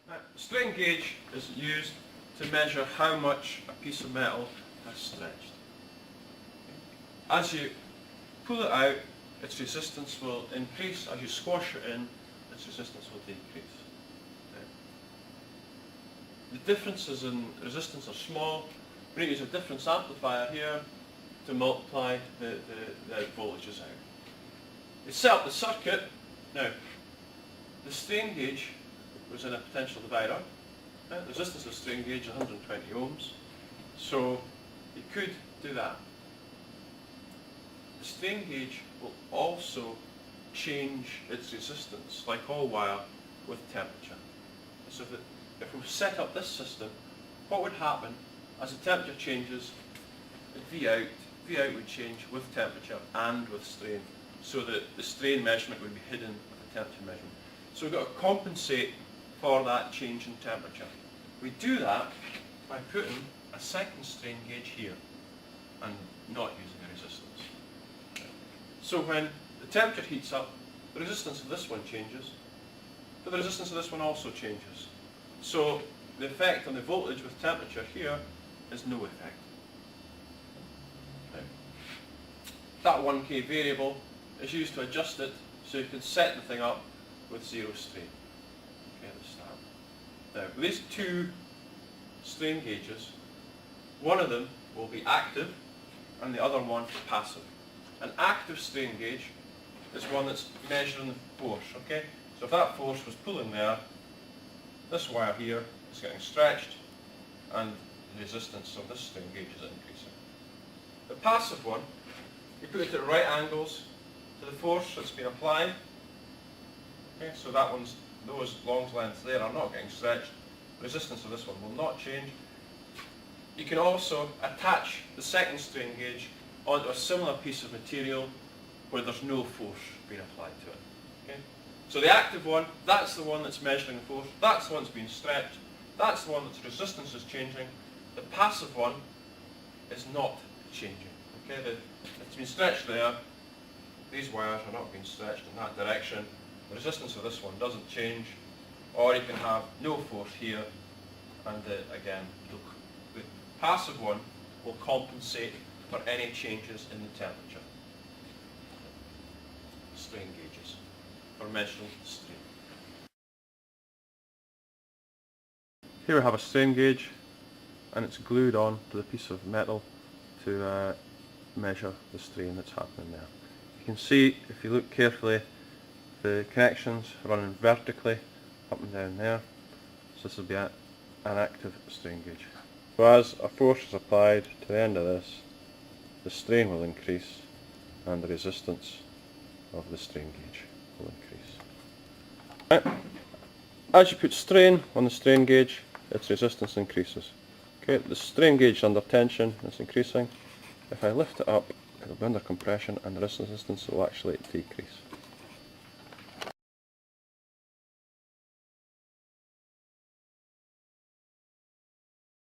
The strain gauge is used to measure how much a piece of metal has stretched. As you pull it out, its resistance will increase. As you squash it in, its resistance will decrease. The differences in resistance are small. We need to use a difference amplifier here to multiply the voltages out. We set up the circuit. Now, the strain gauge was in a potential divider. The resistance of the strain gauge is 120 ohms. So you could do that. The strain gauge will also change its resistance, like all wire, with temperature. So if we set up this system, what would happen as the temperature changes, V out would change with temperature and with strain, so that the strain measurement would be hidden with the temperature measurement. So we've got to compensate for that change in temperature. We do that by putting a second strain gauge here and not using a resistance. So when the temperature heats up, the resistance of this one changes, but the resistance of this one also changes. So the effect on the voltage with temperature here is no effect. Now, that 1K variable is used to adjust it so you can set the thing up with zero strain. Okay, at the start. Now, with these two strain gauges, one of them will be active and the other one passive. An active strain gauge is one that's measuring the force. Okay? So if that force was pulling there, this wire here is getting stretched and the resistance of this strain gauge is increasing. The passive one, you put it at right angles to the force that's been applied. Okay, so that one's, those long lengths there are not getting stretched. The resistance of this one will not change. You can also attach the second strain gauge onto a similar piece of material where there's no force being applied to it. Okay? So the active one, that's the one that's measuring the force, that's the one that's being stretched, that's the one that's resistance is changing. The passive one is not changing. Okay? It's been stretched there, these wires are not being stretched in that direction, the resistance of this one doesn't change, or you can have no force here, and again, the passive one will compensate for any changes in the temperature. Strain gauges for measuring strain. Here we have a strain gauge and it's glued on to the piece of metal to measure the strain that's happening there. You can see, if you look carefully, the connections running vertically up and down there. So this will be an active strain gauge. So as a force is applied to the end of this, the strain will increase and the resistance of the strain gauge will increase. Right. As you put strain on the strain gauge, its resistance increases. Okay, the strain gauge is under tension, it's increasing. If I lift it up, it will be under compression and the resistance will actually decrease.